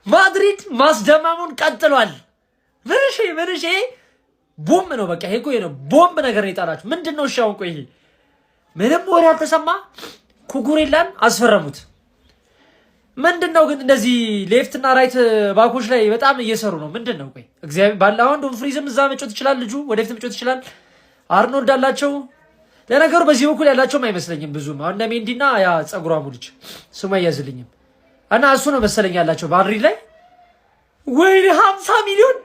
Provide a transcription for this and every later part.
ማድሪድ ማስደማሙን ቀጥሏል። ምንሽ ቦምብ ነው በቃ። ይሄ እኮ ነው ቦምብ ነገር ነው የጣላችሁ። ምንድነው? እሺ አሁን ቆይ ይሄ ምንም ወሬ አልተሰማ። ኩኩሬላን አስፈረሙት። ምንድነው ግን እንደዚህ ሌፍትና ራይት ባኮች ላይ በጣም እየሰሩ ነው። ምንድነው? ቆይ እግዚአብሔር ባላውን ዶምፍሪዝም እዛ መጮት ይችላል። ልጁ ወደፊት መጮት ይችላል። አርኖልድ አላቸው። ለነገሩ በዚህ በኩል ያላቸውም አይመስለኝም ብዙም። አሁን ሜንዲና ያ ጸጉራሙ ልጅ ስሙ አይያዝልኝም እና እሱ ነው መሰለኝ ያላቸው ማድሪድ ላይ። ወይኔ 50 ሚሊዮን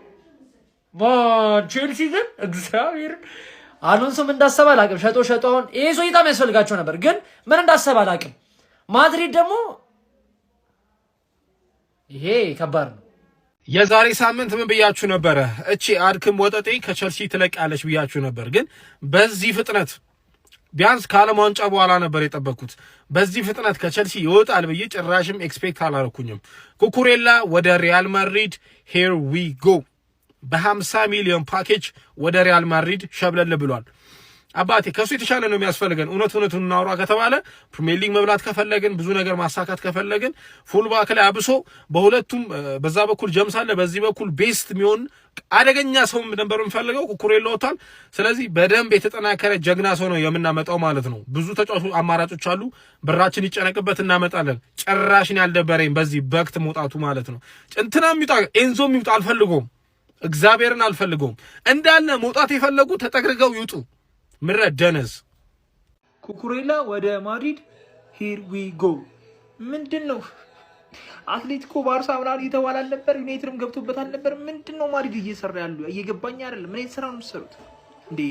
ቼልሲ ግን እግዚአብሔር አሎንሶም እንዳሰበ አላቅም። ሸጦ አሁን ይሄ ሰው በጣም ያስፈልጋቸው ነበር፣ ግን ምን እንዳሰበ አላቅም። ማድሪድ ደግሞ ይሄ ከባድ ነው። የዛሬ ሳምንት ምን ብያችሁ ነበረ? እቺ አድክም ወጠጤ ከቸልሲ ትለቃለች ብያችሁ ነበር። ግን በዚህ ፍጥነት ቢያንስ ከዓለም ዋንጫ በኋላ ነበር የጠበቅኩት። በዚህ ፍጥነት ከቸልሲ ይወጣል ብዬ ጭራሽም ኤክስፔክት አላረኩኝም። ኩኩሬላ ወደ ሪያል ማድሪድ ሄር ዊ ጎ በ50 ሚሊዮን ፓኬጅ ወደ ሪያል ማድሪድ ሸብለል ብሏል። አባቴ ከሱ የተሻለ ነው የሚያስፈልገን። እውነቱን እናውራ ከተባለ ፕሪሚየር ሊግ መብላት ከፈለግን፣ ብዙ ነገር ማሳካት ከፈለግን ፉልባክ ላይ አብሶ በሁለቱም በዛ በኩል ጀምስ አለ፣ በዚህ በኩል ቤስት የሚሆን አደገኛ ሰው ነበር የምፈልገው። ኩኩሬላ ወጥቷል። ስለዚህ በደንብ የተጠናከረ ጀግና ሰው ነው የምናመጣው ማለት ነው። ብዙ ተጫዋቹ አማራጮች አሉ። ብራችን ይጨነቅበት እናመጣለን። ጭራሽን ያልደበረኝ በዚህ በክት መውጣቱ ማለት ነው። እንትና የሚውጣ ኤንዞ የሚውጣ አልፈልገውም። እግዚአብሔርን አልፈልገውም። እንዳለ መውጣት የፈለጉ ተጠግርገው ይውጡ። ምረት ደነዝ ኩኩሬላ ወደ ማድሪድ ሂር ዊ ጎ። ምንድነው? አትሌቲኮ ባርሳ ምናምን እየተባለ አልነበር? ዩናይትድም ገብቶበት አልነበር? ምንድነው ማድሪድ እየሰራ ያሉ? እየገባኝ አይደለም። ምን የተሰራ ነው የምትሰሩት እንዴ?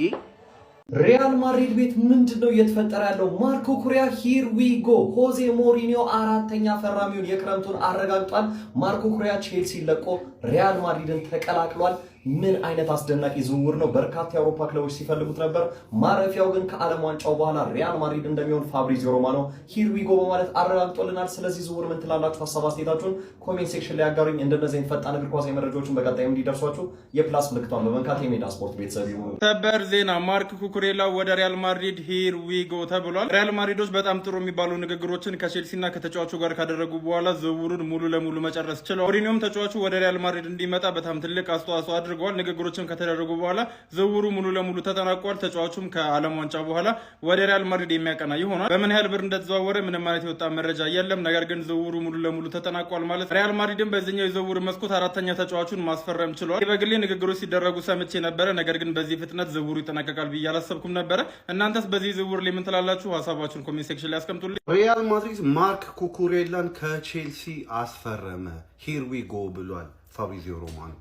ሪያል ማድሪድ ቤት ምንድነው እየተፈጠረ ያለው? ማርኮ ኩሪያ ሂር ዊ ጎ። ሆዜ ሞሪኒዮ አራተኛ ፈራሚውን የክረምቱን አረጋግጧል። ማርኮ ኩሪያ ቼልሲ ለቆ ሪያል ማድሪድን ተቀላቅሏል። ምን አይነት አስደናቂ ዝውውር ነው! በርካታ የአውሮፓ ክለቦች ሲፈልጉት ነበር። ማረፊያው ግን ከዓለም ዋንጫው በኋላ ሪያል ማድሪድ እንደሚሆን ፋብሪዚዮ ሮማኖ ሂር ዊ ጎ በማለት አረጋግጦልናል። ስለዚህ ዝውውር ምን ትላላችሁ? ሀሳብ አስተያየታችሁን ኮሜንት ሴክሽን ላይ አጋሩኝ። እንደነዚህ ፈጣን እግር ኳስ መረጃዎችን በቀጣይ እንዲደርሷችሁ የፕላስ ምልክቷን በመንካት የሜዳ ስፖርት ቤተሰብ ይሁኑ። ሰበር ዜና! ማርክ ኩኩሬላ ወደ ሪያል ማድሪድ ሂር ዊ ጎ ተብሏል። ሪያል ማድሪዶች በጣም ጥሩ የሚባሉ ንግግሮችን ከቼልሲና ከተጫዋቹ ጋር ካደረጉ በኋላ ዝውውሩን ሙሉ ለሙሉ መጨረስ ችለዋል። ሞሪኒዮም ተጫዋቹ ወደ ሪያል ማድሪድ እንዲመጣ በጣም ትልቅ አስተዋጽኦ አድርገዋል። ንግግሮችን ከተደረጉ በኋላ ዝውውሩ ሙሉ ለሙሉ ተጠናቋል። ተጫዋቹም ከዓለም ዋንጫ በኋላ ወደ ሪያል ማድሪድ የሚያቀና ይሆናል። በምን ያህል ብር እንደተዘዋወረ ምንም ማለት የወጣ መረጃ የለም። ነገር ግን ዝውውሩ ሙሉ ለሙሉ ተጠናቋል ማለት ሪያል ማድሪድም በዚህኛው የዝውውር መስኮት አራተኛ ተጫዋቹን ማስፈረም ችሏል። በግሌ ንግግሮች ሲደረጉ ሰምቼ ነበረ። ነገር ግን በዚህ ፍጥነት ዝውውሩ ይጠናቀቃል ብዬ አላሰብኩም ነበረ። እናንተስ በዚህ ዝውውር ላይ ምን ትላላችሁ? ሀሳባችሁን ኮሜንት ሴክሽን ላይ አስቀምጡልኝ። ሪያል ማድሪድ ማርክ ኩኩሬላን ከቼልሲ አስፈረመ። ሂር ዊ ጎ ብሏል ፋብሪዚዮ ሮማኖ።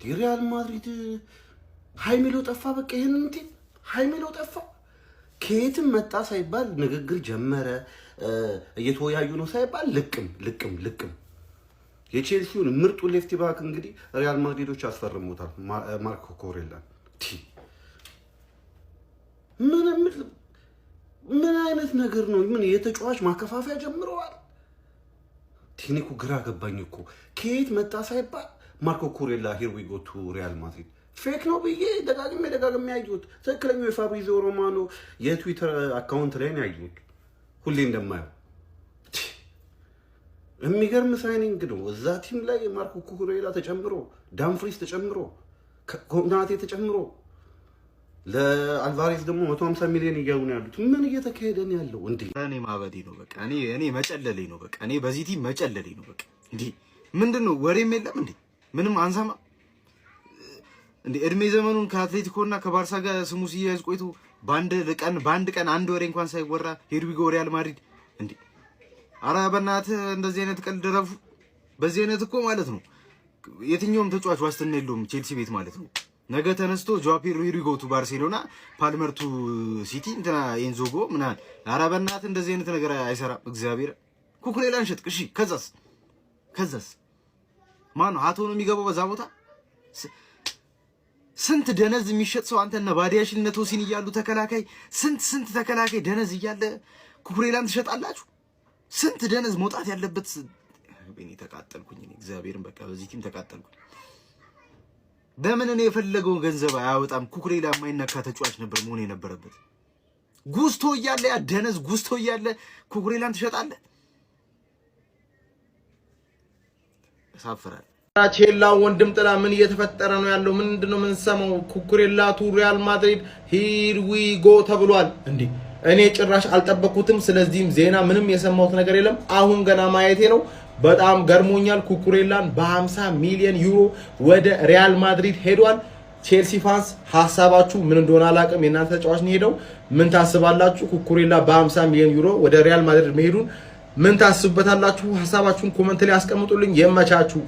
ሪያል ማድሪድ ሃይሜሎ ጠፋ። በቃ ይሄንን እንት ሃይሜሎ ጠፋ። ከየትም መጣ ሳይባል ንግግር ጀመረ። እየተወያዩ ነው ሳይባል ልቅም የቼልሲውን ምርጡ ሌፍት ባክ እንግዲህ ሪያል ማድሪዶች አስፈርሞታል ማርክ ኩኩሬላን። ምን አይነት ነገር ነው? ምን የተጫዋች ማከፋፈያ ጀምረዋል። ቴክኒኩ ግራ ገባኝ እኮ። ከየት መጣ ሳይባል ማርኮ ኩኩሬላ ሂር ዊ ጎ ቱ ሪያል ማድሪድ። ፌክ ነው ብዬ ደጋግሜ ያየሁት ትክክለኛው የፋብሪዚዮ ሮማኖ የትዊተር አካውንት ላይ ነው ያየሁት። ሁሌ እንደማየው የሚገርም ሳይኒንግ ነው። እዛ ቲም ላይ ማርኮ ኩኩሬላ ተጨምሮ፣ ዳምፍሪስ ተጨምሮ፣ ኮናቴ ተጨምሮ፣ ለአልቫሬዝ ደግሞ 150 ሚሊዮን እያሉ ነው ያሉት። ምን እየተካሄደ ነው ያለው እንዴ? እኔ ማበዴ ነው በቃ። እኔ መጨለሌ ነው በቃ። እኔ በዚህ ቲም መጨለሌ ነው በቃ። እንዴ ምንድነው? ወሬም የለም እንዴ? ምንም አንሰማ እንዴ? እድሜ ዘመኑን ከአትሌቲኮና ከባርሳ ጋር ስሙ ሲያዝ ቆይቶ በአንድ ቀን አንድ ወሬ እንኳን ሳይወራ ሂር ዊ ጎ ሪያል ማድሪድ እንዴ! አረ በእናትህ እንደዚህ አይነት ቀልድ ረፉ። በዚህ አይነት እኮ ማለት ነው የትኛውም ተጫዋች ዋስትና የለውም ቼልሲ ቤት ማለት ነው። ነገ ተነስቶ ጆአፒር ሂር ዊ ጎ ቱ ባርሴሎና፣ ፓልመር ቱ ሲቲ፣ እንትና ኤንዞ ጎ ምናምን። አረ በእናትህ እንደዚህ አይነት ነገር አይሰራም። እግዚአብሔር ኩኩሬላን ሸጥክ። እሺ ከዛስ ማን ነው ሀቶ ነው የሚገባው በዛ ቦታ? ስንት ደነዝ የሚሸጥ ሰው አንተና ባዲያሽነት ወሲን እያሉ ተከላካይ ስንት ተከላካይ ደነዝ እያለ ኩኩሬላን ትሸጣላችሁ? ስንት ደነዝ መውጣት ያለበት። እኔ ተቃጠልኩኝ። እኔ እግዚአብሔርን በቃ በዚህ ቲም ተቃጠልኩኝ። በምን እኔ የፈለገውን ገንዘብ አያወጣም። ኩኩሬላ የማይነካ ተጫዋች ነበር መሆን የነበረበት። ጉስቶ እያለ ያ ደነዝ ጉስቶ እያለ ኩኩሬላን ትሸጣለህ? ያሳፍራል። ቼላ ወንድም ጥላ ምን እየተፈጠረ ነው ያለው? ምንድነው የምንሰማው? ኩኩሬላ ቱ ሪያል ማድሪድ ሂር ዊ ጎ ተብሏል እንዴ! እኔ ጭራሽ አልጠበኩትም። ስለዚህም ዜና ምንም የሰማሁት ነገር የለም። አሁን ገና ማየቴ ነው። በጣም ገርሞኛል። ኩኩሬላን በ50 ሚሊዮን ዩሮ ወደ ሪያል ማድሪድ ሄዷል። ቼልሲ ፋንስ ሐሳባችሁ ምን እንደሆነ አላውቅም። የእናንተ ተጫዋች ነው ሄደው፣ ምን ታስባላችሁ? ኩኩሬላ በ50 ሚሊዮን ዩሮ ወደ ሪያል ማድሪድ መሄዱን ምን ታስቡበታላችሁ? ሐሳባችሁን ኮሜንት ላይ አስቀምጡልኝ። የመቻችሁ